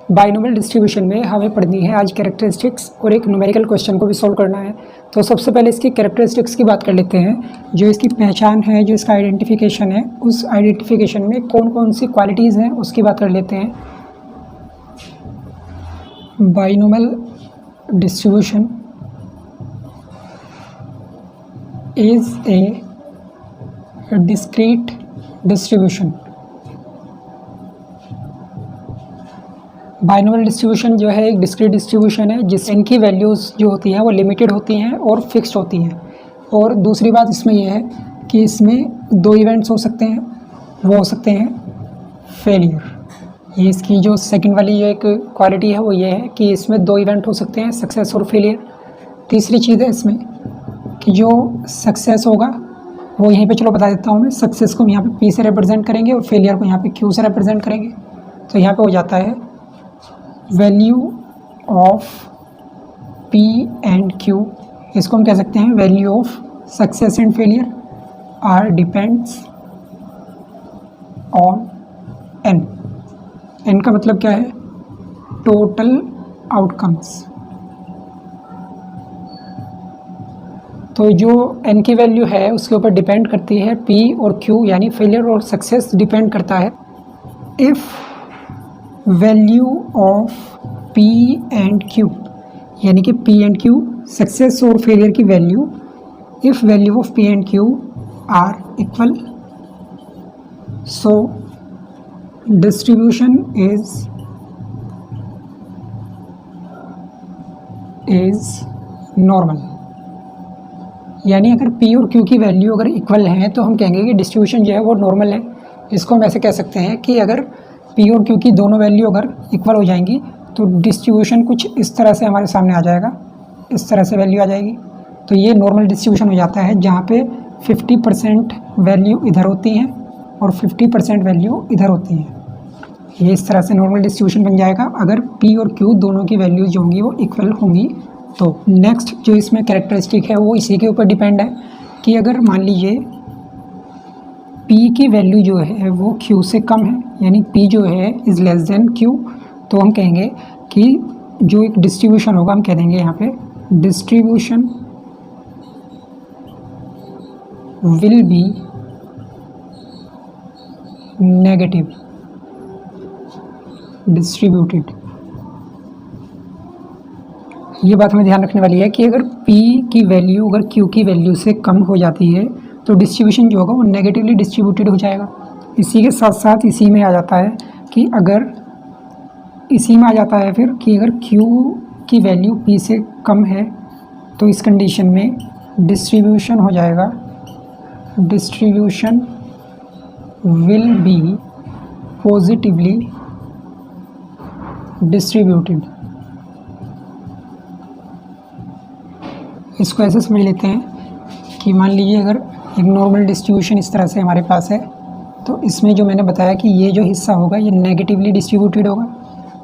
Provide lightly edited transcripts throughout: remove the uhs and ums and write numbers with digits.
Binomial distribution में हमें पढ़नी है आज कैरेक्टरिस्टिक्स और एक न्यूमेरिकल क्वेश्चन को भी सॉल्व करना है। तो सबसे पहले इसकी कैरेक्टरिस्टिक्स की बात कर लेते हैं। जो इसकी पहचान है, जो इसका आइडेंटिफिकेशन है, उस आइडेंटिफिकेशन में कौन कौन सी क्वालिटीज़ हैं उसकी बात कर लेते हैं। Binomial distribution is a discrete distribution. Binomial distribution जो है एक डिस्क्रीट डिस्ट्रीब्यूशन है जिस इनकी वैल्यूज़ जो होती हैं वो लिमिटेड होती हैं और फिक्स्ड होती हैं। और दूसरी बात इसमें यह है कि इसमें दो इवेंट्स हो सकते हैं, वो हो सकते हैं फेलियर। ये इसकी जो सेकंड वाली जो एक क्वालिटी है वो ये है कि इसमें दो इवेंट हो सकते हैं, सक्सेस और फेलियर। तीसरी चीज़ है इसमें कि जो सक्सेस होगा वो यहीं पे चलो बता देता हूँ मैं। सक्सेस को हम यहाँ पे P से रिप्रेजेंट करेंगे और फेलियर को यहाँ पे Q से रिप्रेजेंट करेंगे। तो यहाँ पे हो जाता है value of P and Q, इसको हम कह सकते हैं value of success and failure are depends on N। N का मतलब क्या है? Total outcomes. तो जो N की वैल्यू है उसके ऊपर डिपेंड करती है P और Q, यानी फेलियर और सक्सेस डिपेंड करता है। If value of P and Q, यानी कि P एंड Q सक्सेस और फेलियर की value, if value of P and Q are equal, so distribution is normal. यानी अगर P और Q की वैल्यू अगर इक्वल है तो हम कहेंगे कि डिस्ट्रीब्यूशन जो है वो नॉर्मल है। इसको हम ऐसे कह सकते हैं कि अगर P और Q की दोनों वैल्यू अगर इक्वल हो जाएंगी तो डिस्ट्रीब्यूशन कुछ इस तरह से हमारे सामने आ जाएगा, इस तरह से वैल्यू आ जाएगी। तो ये नॉर्मल डिस्ट्रीब्यूशन हो जाता है जहाँ पे 50% वैल्यू इधर होती हैं और 50% वैल्यू इधर होती हैं। ये इस तरह से नॉर्मल डिस्ट्रीब्यूशन बन जाएगा अगर P और Q दोनों की वैल्यू जो होंगी वो इक्वल होंगी। तो नेक्स्ट जो इसमें कैरेक्टरिस्टिक है वो इसी के ऊपर डिपेंड है कि अगर मान लीजिए P की वैल्यू जो है वो Q से कम है, यानी P जो है इज़ लेस देन Q, तो हम कहेंगे कि जो एक डिस्ट्रीब्यूशन होगा हम कह देंगे यहाँ पे distribution will be negative distributed. ये बात हमें ध्यान रखने वाली है कि अगर P की वैल्यू अगर Q की वैल्यू से कम हो जाती है तो डिस्ट्रीब्यूशन जो होगा वो नेगेटिवली डिस्ट्रीब्यूटेड हो जाएगा। इसी के साथ साथ इसी में आ जाता है कि अगर इसी में आ जाता है फिर कि अगर Q की वैल्यू P से कम है तो इस कंडीशन में डिस्ट्रीब्यूशन हो जाएगा, distribution will be positively distributed. इसको ऐसे समझ लेते हैं कि मान लीजिए अगर एक नॉर्मल डिस्ट्रीब्यूशन इस तरह से हमारे पास है तो इसमें जो मैंने बताया कि ये जो हिस्सा होगा ये नेगेटिवली डिस्ट्रीब्यूटेड होगा,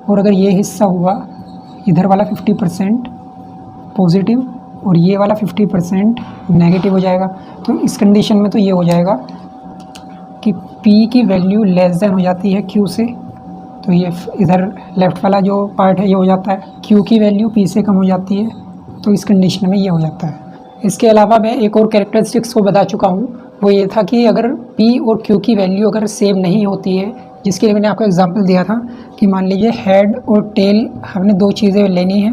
और अगर ये हिस्सा हुआ इधर वाला 50% पॉजिटिव और ये वाला 50% नेगेटिव हो जाएगा। तो इस कंडीशन में तो ये हो जाएगा कि P की वैल्यू लेस देन हो जाती है Q से, तो ये इधर लेफ़्ट वाला जो पार्ट है ये हो जाता है। Q की वैल्यू P से कम हो जाती है, तो इस कंडीशन में ये हो जाता है। इसके अलावा मैं एक और कैरेक्टरिस्टिक्स को बता चुका हूँ, वो ये था कि अगर P और Q की वैल्यू अगर सेम नहीं होती है, जिसके लिए मैंने आपको एग्जांपल दिया था कि मान लीजिए हेड और टेल हमने दो चीज़ें लेनी है,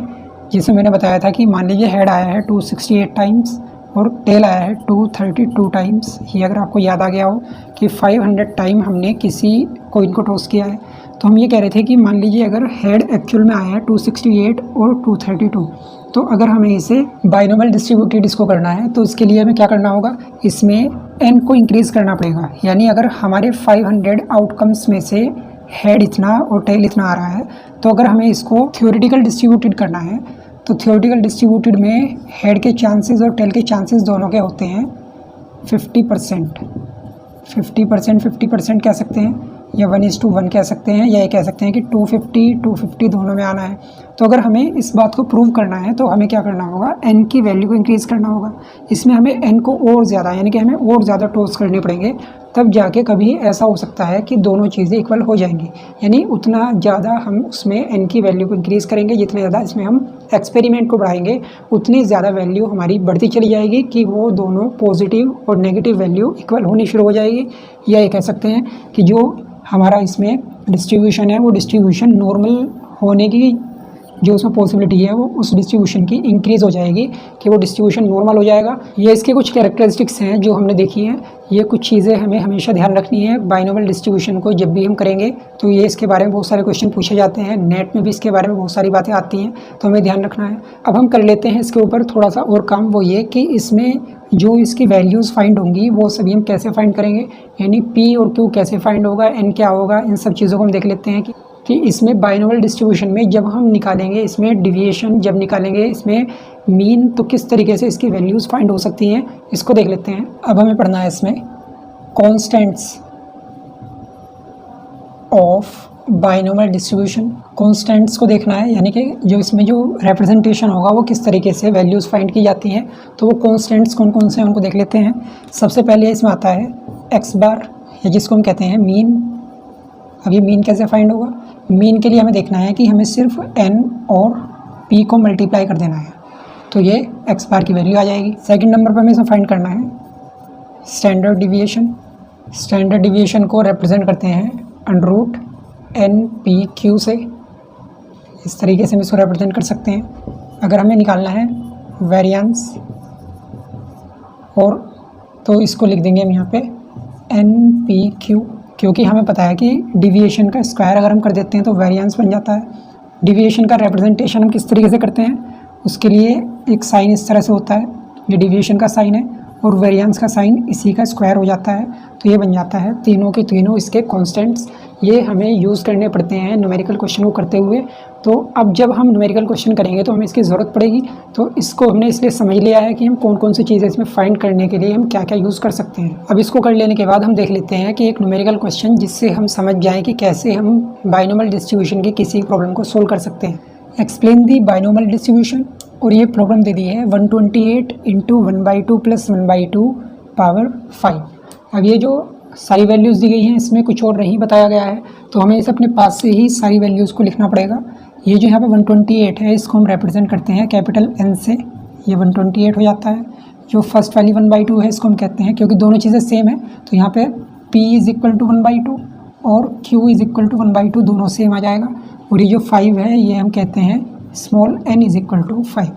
जिसमें मैंने बताया था कि मान लीजिए हेड आया है 268 टाइम्स और टेल आया है 232 टाइम्स। ये अगर आपको याद आ गया हो कि 500 टाइम हमने किसी कोइन को टॉस किया है, तो हम ये कह रहे थे कि मान लीजिए अगर हेड एक्चुअल में आया है 268 और 232, तो अगर हमें इसे बाइनोमियल डिस्ट्रीब्यूटेड इसको करना है तो इसके लिए हमें क्या करना होगा, इसमें n को इंक्रीज़ करना पड़ेगा। यानी अगर हमारे 500 आउटकम्स में से हेड इतना और टेल इतना आ रहा है, तो अगर हमें इसको थ्योरेटिकल डिस्ट्रीब्यूटेड करना है तो थ्योरेटिकल डिस्ट्रीब्यूटेड में हेड के चांसेस और टेल के चांसेस दोनों के होते हैं 50%। 50% कह सकते हैं, या 1:1 कह सकते हैं, या ये कह सकते हैं कि 250 दोनों में आना है। तो अगर हमें इस बात को प्रूव करना है तो हमें क्या करना होगा, n की वैल्यू को इंक्रीज़ करना होगा। इसमें हमें n को और ज़्यादा, यानी कि हमें और ज़्यादा टॉस करने पड़ेंगे, तब जाके कभी ऐसा हो सकता है कि दोनों चीज़ें इक्वल हो जाएंगी। यानी उतना ज़्यादा हम उसमें n की वैल्यू को इंक्रीज़ करेंगे, जितने ज़्यादा इसमें हम एक्सपेरिमेंट को बढ़ाएंगे उतनी ज़्यादा वैल्यू हमारी बढ़ती चली जाएगी कि वो दोनों पॉजिटिव और नेगेटिव वैल्यू इक्वल होनी शुरू हो जाएगी। या ये कह सकते हैं कि जो हमारा इसमें डिस्ट्रीब्यूशन है वो डिस्ट्रीब्यूशन नॉर्मल होने की जो उसमें पॉसिबिलिटी है वो उस डिस्ट्रीब्यूशन की इंक्रीज़ हो जाएगी, कि वो डिस्ट्रीब्यूशन नॉर्मल हो जाएगा। ये इसके कुछ कैरेक्टरिस्टिक्स हैं जो हमने देखी हैं। ये कुछ चीज़ें हमें हमेशा ध्यान रखनी है बाइनोमियल डिस्ट्रीब्यूशन को जब भी हम करेंगे, तो ये इसके बारे में बहुत सारे क्वेश्चन पूछे जाते हैं, नेट में भी इसके बारे में बहुत सारी बातें आती हैं, तो हमें ध्यान रखना है। अब हम कर लेते हैं इसके ऊपर थोड़ा सा और काम, वो ये कि इसमें जो इसकी वैल्यूज़ फाइंड होंगी वो सभी हम कैसे फाइंड करेंगे, यानी P और Q कैसे फाइंड होगा, N क्या होगा, इन सब चीज़ों को हम देख लेते हैं कि इसमें बाइनोमियल डिस्ट्रीब्यूशन में जब हम निकालेंगे, इसमें डिविएशन जब निकालेंगे, इसमें मीन, तो किस तरीके से इसकी वैल्यूज़ फाइंड हो सकती हैं, इसको देख लेते हैं। अब हमें पढ़ना है इसमें constants of binomial distribution. Constants को देखना है, यानी कि जो इसमें जो रिप्रेजेंटेशन होगा वो किस तरीके से वैल्यूज़ फाइंड की जाती हैं। तो वो कॉन्स्टेंट्स कौन कौन से हैं उनको देख लेते हैं। सबसे पहले इसमें आता है x बार, या जिसको हम कहते हैं मीन। अब ये मीन कैसे फाइंड होगा, मीन के लिए हमें देखना है कि हमें सिर्फ n और p को मल्टीप्लाई कर देना है, तो ये x बार की वैल्यू आ जाएगी। सेकंड नंबर पर हमें इसमें फाइंड करना है स्टैंडर्ड डिविएशन। स्टैंडर्ड डिविएशन को रिप्रेजेंट करते हैं √NPQ से, इस तरीके से हम इसको रिप्रेजेंट कर सकते हैं। अगर हमें निकालना है वेरिएंस, और तो इसको लिख देंगे हम यहाँ पे NPQ, क्योंकि हमें पता है कि डिविएशन का स्क्वायर अगर हम कर देते हैं तो वेरिएंस बन जाता है। डिविएशन का रिप्रेजेंटेशन हम किस तरीके से करते हैं, उसके लिए एक साइन इस तरह से होता है, ये डिविएशन का साइन है, और वेरिएंस का साइन इसी का स्क्वायर हो जाता है, तो ये बन जाता है तीनों के तीनों इसके कांस्टेंट्स। ये हमें यूज़ करने पड़ते हैं न्यूमेरिकल क्वेश्चन को करते हुए। तो अब जब हम न्यूमेरिकल क्वेश्चन करेंगे तो हमें इसकी ज़रूरत पड़ेगी, तो इसको हमने इसलिए समझ लिया है कि हम कौन कौन सी चीज़ें इसमें फाइंड करने के लिए हम क्या क्या यूज़ कर सकते हैं। अब इसको कर लेने के बाद हम देख लेते हैं कि एक न्यूमेरिकल क्वेश्चन जिससे हम समझ जाएँ कि कैसे हम बाइनोमियल डिस्ट्रीब्यूशन की किसी प्रॉब्लम को सोल्व कर सकते हैं। एक्सप्लेन दी बाइनोमियल डिस्ट्रीब्यूशन, और ये प्रॉब्लम दे दी है 128 × 1/2 + 1/2 पावर 5। अब ये जो सारी वैल्यूज़ दी गई हैं इसमें कुछ और नहीं बताया गया है, तो हमें इसे अपने पास से ही सारी वैल्यूज़ को लिखना पड़ेगा। ये जो यहाँ पे 128 है इसको हम रिप्रेजेंट करते हैं कैपिटल N से, ये 128 हो जाता है। जो फर्स्ट वाली 1/2 है इसको हम कहते हैं, क्योंकि दोनों चीज़ें सेम है, तो यहाँ पे P = 1/2 और Q = 1/2 दोनों सेम आ जाएगा। और ये जो 5 है ये हम कहते हैं स्मॉल n = 5।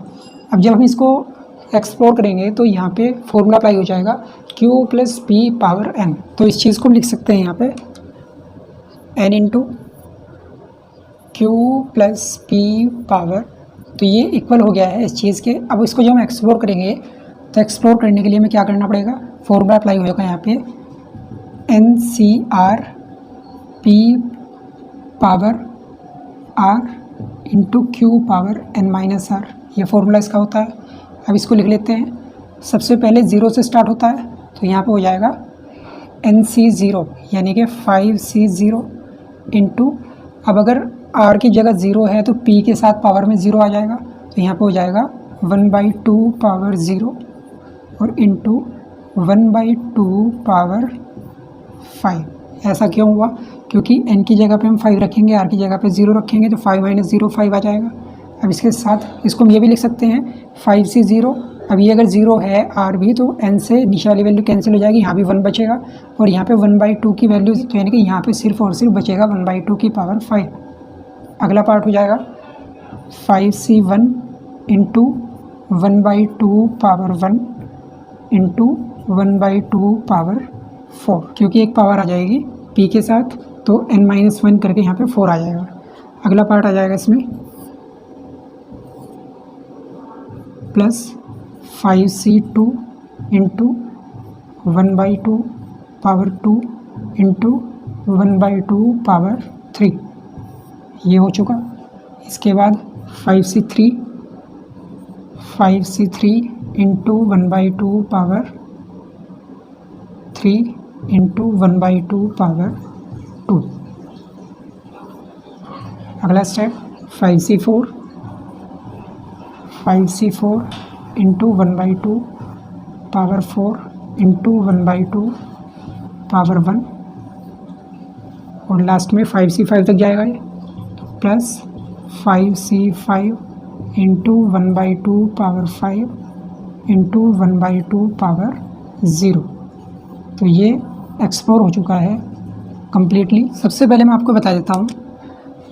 अब जब हम इसको एक्सप्लोर करेंगे तो यहाँ पे फॉर्मूला अप्लाई हो जाएगा Q + P पावर n। तो इस चीज़ को लिख सकते हैं यहाँ पे n × Q + P पावर, तो ये इक्वल हो गया है इस चीज़ के। अब इसको जब हम एक्सप्लोर करेंगे तो एक्सप्लोर करने के लिए हमें क्या करना पड़ेगा, फॉर्मूला अप्लाई होगा यहाँ पे NCR P power R × Q power n-r, ये फॉर्मूला इसका होता है। अब इसको लिख लेते हैं। सबसे पहले 0 से स्टार्ट होता है, तो यहाँ पे हो जाएगा NC0 यानी कि 5C0 इंटू, अब अगर R की जगह 0 है तो P के साथ पावर में 0 आ जाएगा, तो यहाँ पे हो जाएगा 1/2 पावर 0 और इंटू 1/2 पावर 5। ऐसा क्यों हुआ, क्योंकि n की जगह पे हम 5 रखेंगे, r की जगह पे 0 रखेंगे, तो 5 - 0 5 आ जाएगा। अब इसके साथ इसको हम ये भी लिख सकते हैं 5C0। अब ये अगर 0 है r भी, तो n से नीचे वाली वैल्यू कैंसिल हो जाएगी, यहाँ भी 1 बचेगा, और यहाँ पे 1/2 की वैल्यू, तो यानी कि यहाँ पे सिर्फ और सिर्फ बचेगा 1/2 की पावर 5। अगला पार्ट हो जाएगा 5C1 into 1/2 power 1 into 1/2 power 4, क्योंकि एक पावर आ जाएगी p के साथ, तो n-1 करके यहाँ पे 4 आ जाएगा। अगला पार्ट आ जाएगा इसमें plus 5C2 into 1/2 power 2 into 1/2 power 3, ये हो चुका। इसके बाद 5C3 into 1/2 power 3 into 1/2 power 2। अगला step 5c4 into 1/2 power 4 into 1/2 power 1 और लास्ट में 5c5 तक जाएगा ये, plus 5c5 into 1/2 power 5 into 1/2 power 0। तो ये एक्सप्लोर हो चुका है कम्प्लीटली। सबसे पहले मैं आपको बता देता हूँ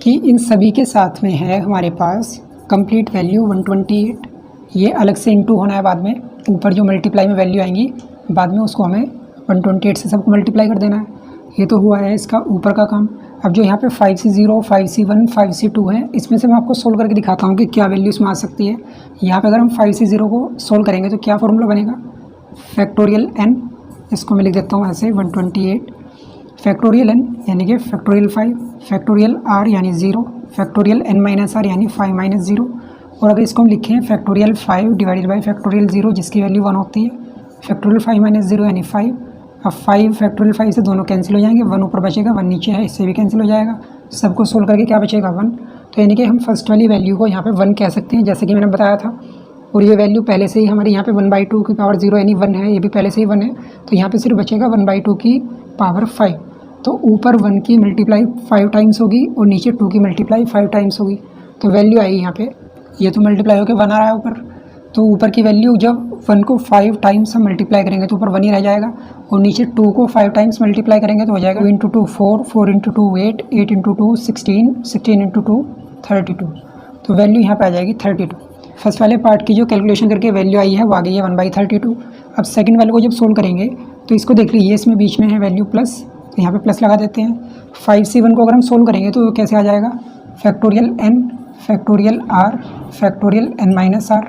कि इन सभी के साथ में है हमारे पास कंप्लीट वैल्यू 128। ये अलग से इंटू होना है बाद में, ऊपर जो मल्टीप्लाई में वैल्यू आएंगी बाद में उसको हमें 128 से सबको मल्टीप्लाई कर देना है। ये तो हुआ है इसका ऊपर का काम। अब जो यहाँ पे 5c0, 5c1, 5c2 है, इसमें से मैं आपको सोल्व करके दिखाता हूँ कि क्या वैल्यू इसमें आ सकती है। यहाँ पे अगर हम 5c0 को सोल्व करेंगे तो क्या फॉर्मूला बनेगा, फैक्टोरियल n, इसको मैं लिख देता हूँ ऐसे 128, फैक्टोरियल n यानी कि फैक्टोरियल 5, फैक्टोरियल r यानी 0, फैक्टोरियल n माइनस r यानी 5 माइनस 0। और अगर इसको हम लिखें फैक्टोरियल 5 डिवाइडेड बाई फैक्टोरियल 0 जिसकी वैल्यू 1 होती है, फैक्टोरियल 5 माइनस 0 यानी 5। अब 5 फैक्टोरियल 5 से दोनों कैंसिल हो जाएंगे, 1 ऊपर बचेगा, 1 नीचे है, इससे भी कैंसिल हो जाएगा। सबको सोल्व करके क्या बचेगा 1। तो यानी कि हम फर्स्ट वाली वैल्यू को यहाँ पे 1 कह सकते हैं जैसे कि मैंने बताया था। और ये वैल्यू पहले से ही हमारे यहाँ पे 1/2 की पावर 0 यानी 1 है, ये भी पहले से ही 1 है। तो यहाँ पे सिर्फ बचेगा 1/2 की पावर 5। तो ऊपर 1 की मल्टीप्लाई 5 टाइम्स होगी और नीचे 2 की मल्टीप्लाई 5 टाइम्स होगी। तो वैल्यू आएगी यहाँ पे, ये तो मल्टीप्लाई होकर 1 आ रहा है ऊपर, तो ऊपर की वैल्यू जब 1 को 5 टाइम्स हम मल्टीप्लाई करेंगे तो ऊपर 1 ही रह जाएगा, और नीचे 2 को 5 टाइम्स मल्टीप्लाई करेंगे तो हो जाएगा 2 इंटू 2 4, 4 इंटू 2 8, 8 इंटू 2 16, 16 इंटू 2 32। तो वैल्यू यहाँ पे आ जाएगी 32। फर्स्ट वाले पार्ट की जो कैलकुलेशन करके वैल्यू आई है वो आ गई है 1/32। अब सेकंड वाले को जब सोल्व करेंगे तो इसको देख लीजिए, इसमें बीच में है वैल्यू प्लस, तो यहाँ पे प्लस लगा देते हैं। 5c1 को अगर हम सोल्व करेंगे तो कैसे आ जाएगा, factorial n factorial r factorial n minus r।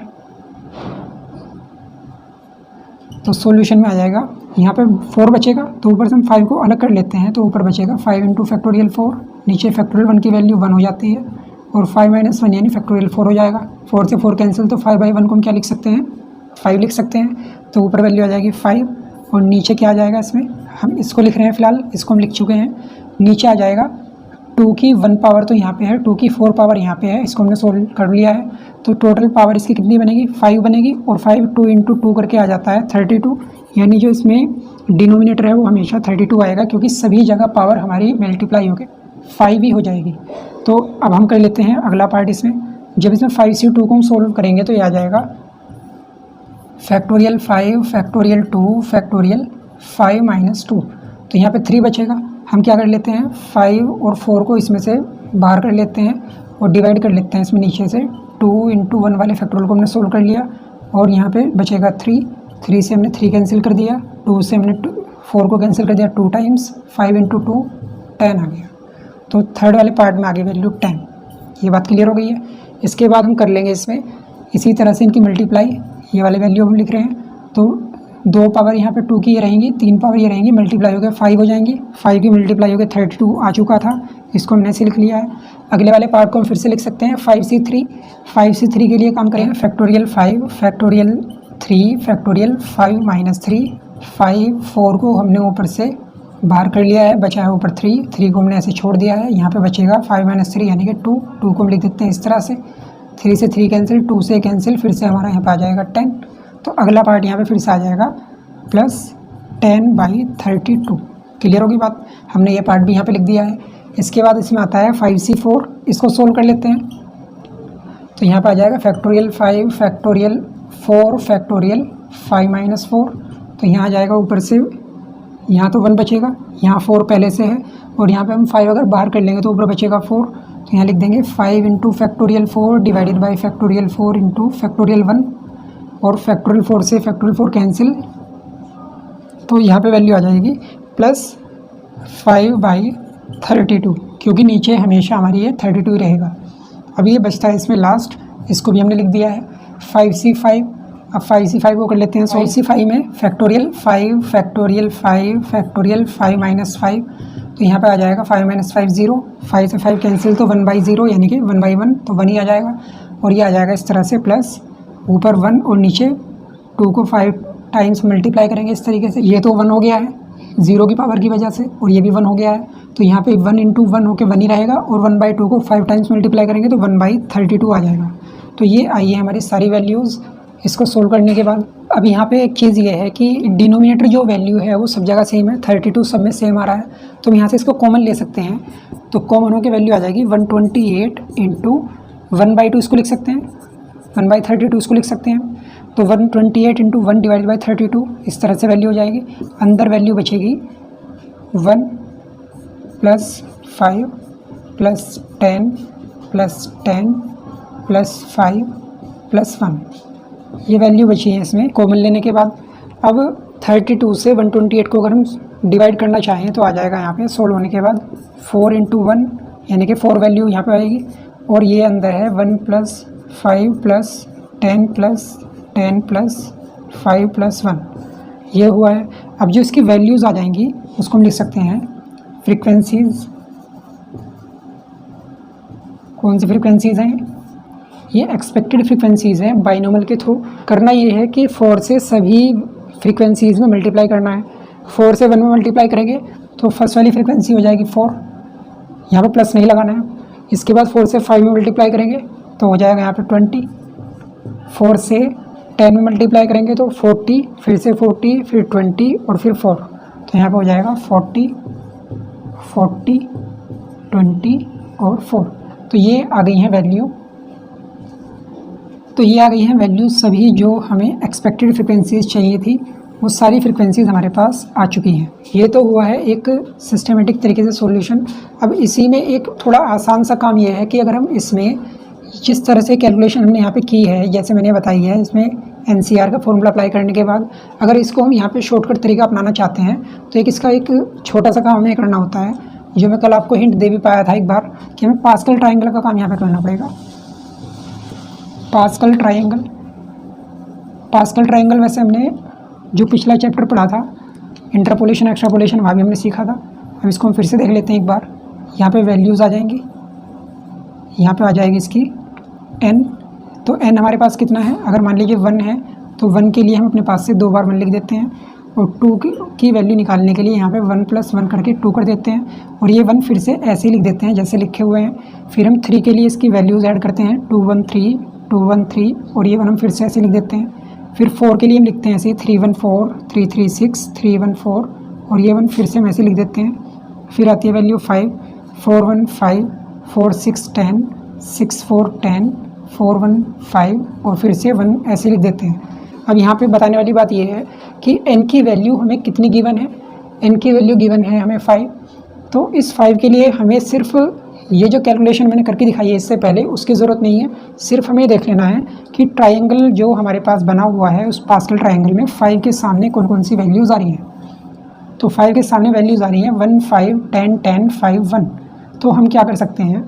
तो सॉल्यूशन में आ जाएगा, यहाँ पे 4 बचेगा तो ऊपर से हम 5 को अलग कर लेते हैं, तो ऊपर बचेगा 5 इंटू फैक्टोरियल 4, नीचे फैक्टोरियल 1 की वैल्यू 1 हो जाती है, और 5 माइनस 1 यानी फैक्टोरियल 4 हो जाएगा। 4 से 4 कैंसिल, तो 5/1 को हम क्या लिख सकते हैं, 5 लिख सकते हैं। तो ऊपर वैल्यू आ जाएगी 5, और नीचे क्या आ जाएगा, इसमें हम इसको लिख रहे हैं फ़िलहाल, इसको हम लिख चुके हैं। नीचे आ जाएगा 2 की 1 पावर तो यहाँ पे है, 2 की 4 पावर यहाँ पे है, इसको हमने सोल्व कर लिया है। तो टोटल पावर इसकी कितनी बनेगी, 5 बनेगी, और 5 2 इंटू 2 करके आ जाता है 32। यानी जो इसमें डिनोमिनेटर है वो हमेशा 32 आएगा, क्योंकि सभी जगह पावर हमारी मल्टीप्लाई होकर 5 ही हो जाएगी। तो अब हम कर लेते हैं अगला पार्ट इसमें। जब इसमें 5c2 को हम सोल्व करेंगे तो ये आ जाएगा फैक्टोरियल 5 फैक्टोरियल 2 फैक्टोरियल 5 माइनस 2। तो यहाँ पे 3 बचेगा, हम क्या कर लेते हैं 5 और 4 को इसमें से बाहर कर लेते हैं और डिवाइड कर लेते हैं इसमें नीचे से। 2 इंटू 1 वाले फैक्टोरियल को हमने सोल्व कर लिया, और यहाँ पे बचेगा 3 से हमने 3 कैंसिल कर दिया, 2 से हमने 4 को कैंसिल कर दिया 2 टाइम्स, 5 इंटू 2 10 आ गया। तो थर्ड वाले पार्ट में आ गई वैल्यू 10। ये बात क्लियर हो गई है। इसके बाद हम कर लेंगे इसमें इसी तरह से इनकी मल्टीप्लाई, ये वाले वैल्यू हम लिख रहे हैं। तो 2 पावर यहाँ पे 2 की ये रहेंगी, 3 पावर ये रहेंगी, मल्टीप्लाई हो गया 5 हो जाएंगी, 5 की मल्टीप्लाई हो गया 32 आ चुका था, इसको हमने ऐसे लिख लिया है। अगले वाले पार्ट को हम फिर से लिख सकते हैं 5c3 के लिए काम करेंगे फैक्टोरियल 5 फैक्टोरियल 3 फैक्टोरियल 5 माइनस 3। 5 4 को हमने ऊपर से बाहर कर लिया है, बचा है ऊपर 3 को हमने ऐसे छोड़ दिया है, यहाँ पे बचेगा 5 माइनस 3 यानी कि 2 को हम लिख देते हैं इस तरह से। 3 से 3 कैंसिल, 2 से कैंसिल, फिर से हमारा यहाँ पे आ जाएगा 10। तो अगला पार्ट यहाँ पे फिर से आ जाएगा प्लस 10/32। क्लियर होगी बात, हमने ये पार्ट भी यहाँ पे लिख दिया है। इसके बाद इसमें आता है 5c4, इसको सोल्व कर लेते हैं। तो यहाँ पे आ जाएगा फैक्टोरियल 5 फैक्टोरियल 4 फैक्टोरियल 5 माइनस 4। तो यहाँ आ जाएगा ऊपर से, यहाँ तो 1 बचेगा, यहाँ 4 पहले से है, और यहाँ पे हम 5 अगर बाहर कर लेंगे तो ऊपर बचेगा 4। तो यहाँ लिख देंगे 5 into factorial 4 divided by factorial 4 into factorial 1, और फैक्टोरियल 4 से फैक्टोरियल 4 कैंसिल, तो यहाँ पे वैल्यू आ जाएगी प्लस 5/32, क्योंकि नीचे हमेशा हमारी ये 32 रहेगा। अब ये बचता है इसमें लास्ट, इसको भी हमने लिख दिया है 5c5। अब 5c5 को कर लेते हैं। 5c5 में फैक्टोरियल 5 फैक्टोरियल 5 फैक्टोरियल 5 माइनस 5। तो यहाँ पे आ जाएगा 5 माइनस 5 0, 5 से 5 कैंसिल, तो 1/0 यानी कि 1/1, तो 1 ही आ जाएगा। और ये आ जाएगा इस तरह से प्लस ऊपर 1 और नीचे 2 को 5 टाइम्स मल्टीप्लाई करेंगे इस तरीके से। ये तो 1 हो गया है, 0 की पावर की वजह से, और ये भी 1 हो गया है, तो यहाँ पे 1 × 1 होकर 1 ही रहेगा, और 1/2 को 5 टाइम्स मल्टीप्लाई करेंगे तो 1/32 आ जाएगा। तो ये आई है हमारी सारी वैल्यूज़ इसको सोल्व करने के बाद। अब यहाँ पे एक चीज़ ये है कि डिनोमिनेटर जो वैल्यू है वो सब जगह सेम है, 32 सब में सेम आ रहा है, तो हम यहाँ से इसको कॉमन ले सकते हैं। तो कॉमन होकर वैल्यू आ जाएगी 128 × 1/2 इसको लिख सकते हैं, 1/32 इसको लिख सकते हैं। तो 128 × 1/32 इस तरह से वैल्यू हो जाएगी। अंदर वैल्यू बचेगी 1 + 5 + 10 + 10 + 5 + 1, ये वैल्यू बची है इसमें कॉमन लेने के बाद। अब 32 से 128 को अगर हम डिवाइड करना चाहें तो आ जाएगा यहाँ पे सोल्व होने के बाद 4 × 1, यानी कि 4 वैल्यू यहाँ पे आएगी, और ये अंदर है 1 + 5 + 10 + 10 + 5 + 1, ये हुआ है। अब जो इसकी वैल्यूज़ आ जाएंगी उसको हम लिख सकते हैं फ्रीक्वेंसीज़। कौन सी फ्रीक्वेंसीज़ हैं? ये एक्सपेक्टेड फ्रीक्वेंसीज़ हैं। बाइनोमियल के थ्रू करना ये है कि 4 से सभी फ्रीक्वेंसीज़ में मल्टीप्लाई करना है। 4 से 1 में मल्टीप्लाई करेंगे तो फर्स्ट वाली फ्रीक्वेंसी हो जाएगी 4, यहाँ पे प्लस नहीं लगाना है। इसके बाद 4 से 5 में मल्टीप्लाई करेंगे तो हो जाएगा यहाँ पे 20। 4 से 10 में मल्टीप्लाई करेंगे तो 40, फिर से 40, फिर 20 और फिर 4, तो यहाँ पे हो जाएगा 40, 40, 20 और 4। तो ये आ गई हैं वैल्यू। तो ये आ गई हैं वैल्यू सभी जो हमें एक्सपेक्टेड फ्रिक्वेंसीज चाहिए थी, वो सारी फ्रिक्वेंसीज हमारे पास आ चुकी हैं। ये तो हुआ है एक सिस्टमेटिक तरीके से सॉल्यूशन। अब इसी में एक थोड़ा आसान सा काम ये है कि अगर हम इसमें जिस तरह से कैलकुलेशन हमने यहाँ पे की है, जैसे मैंने बताई है, इसमें एनसीआर का फॉर्मूला अप्लाई करने के बाद अगर इसको हम यहाँ पे शॉर्टकट तरीका अपनाना चाहते हैं तो इसका एक छोटा सा काम हमें करना होता है, जो मैं कल आपको हिंट दे भी पाया था एक बार, कि हमें पास्कल ट्राइंगल का काम यहाँ पे करना पड़ेगा। पास्कल ट्राइंगल वैसे हमने जो पिछला चैप्टर पढ़ा था इंटरपोलेशन एक्सट्रापोलेशन, वहाँ भी हमने सीखा था। अब इसको हम फिर से देख लेते हैं एक बार। यहाँ पे वैल्यूज़ आ जाएंगी, यहाँ पे आ जाएगी इसकी n। तो n हमारे पास कितना है? अगर मान लीजिए 1 है तो 1 के लिए हम अपने पास से 2 बार 1 लिख देते हैं, और 2 की वैल्यू निकालने के लिए यहाँ पे 1 + 1 करके 2 कर देते हैं, और ये 1 फिर से ऐसे ही लिख देते हैं जैसे लिखे हुए हैं। फिर हम 3 के लिए इसकी वैल्यूज़ ऐड करते हैं, 2 1 3 2 1 3, और ये 1 हम फिर से ऐसे लिख देते हैं। फिर 4 के लिए हम लिखते हैं ऐसे 3 1 4 3 3 6 3 1 4, और ये 1 फिर से हम ऐसे लिख देते हैं। फिर आती है वैल्यू 5 4 1 5 4 6 10 6 4 10 4 1 5, और फिर से 1 ऐसे लिख देते हैं। अब यहाँ पे बताने वाली बात ये है कि n की वैल्यू हमें कितनी गिवन है? n की वैल्यू गिवन है हमें 5। तो इस 5 के लिए हमें सिर्फ ये जो कैलकुलेशन मैंने करके दिखाई है इससे पहले, उसकी ज़रूरत नहीं है। सिर्फ हमें देख लेना है कि ट्राइंगल जो हमारे पास बना हुआ है उस पास्कल ट्राइंगल में 5 के सामने कौन कौन सी वैल्यूज़ आ रही हैं। तो 5 के सामने वैल्यूज़ आ रही हैं 1 5 10 10 5 1। तो हम क्या कर सकते हैं,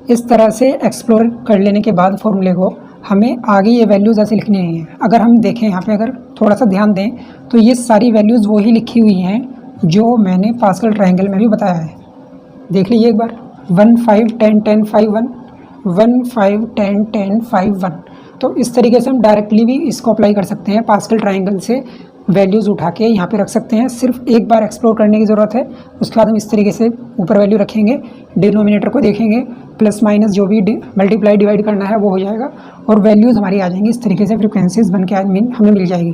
इस तरह से एक्सप्लोर कर लेने के बाद फॉर्मूले को हमें आगे ये वैल्यूज़ ऐसे लिखनी नहीं है। अगर हम देखें यहाँ पे, अगर थोड़ा सा ध्यान दें तो ये सारी वैल्यूज़ वही लिखी हुई हैं जो मैंने पास्कल ट्राइंगल में भी बताया है। देख लीजिए एक बार, 1 5 10 10 5 1, 1 5 10 10 5 1। तो इस तरीके से हम डायरेक्टली भी इसको अप्लाई कर सकते हैं, पास्कल ट्राइंगल से वैल्यूज़ उठा के यहाँ पे रख सकते हैं। सिर्फ एक बार एक्सप्लोर करने की ज़रूरत है, उसके बाद हम इस तरीके से ऊपर वैल्यू रखेंगे, डिनोमिनेटर को देखेंगे, प्लस माइनस जो भी मल्टीप्लाई डिवाइड करना है वो हो जाएगा, और वैल्यूज़ हमारी आ जाएंगी। इस तरीके से फ्रिक्वेंसीज बन के हमें मिल जाएगी।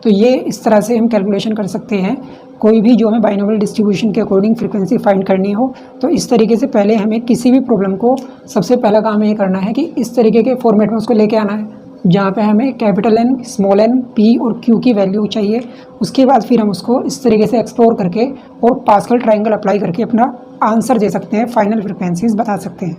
तो ये इस तरह से हम कैलकुलेशन कर सकते हैं। कोई भी जो हमें बाइनोमियल डिस्ट्रीब्यूशन के अकॉर्डिंग फ्रीक्वेंसी फाइंड करनी हो तो इस तरीके से पहले हमें किसी भी प्रॉब्लम को सबसे पहला काम ये करना है कि इस तरीके के फॉर्मेट में उसको लेके आना है, जहाँ पे हमें capital N, small n, P और Q की वैल्यू चाहिए। उसके बाद फिर हम उसको इस तरीके से एक्सप्लोर करके और पास्कल ट्राइंगल अप्लाई करके अपना आंसर दे सकते हैं, फाइनल फ्रिक्वेंसीज बता सकते हैं।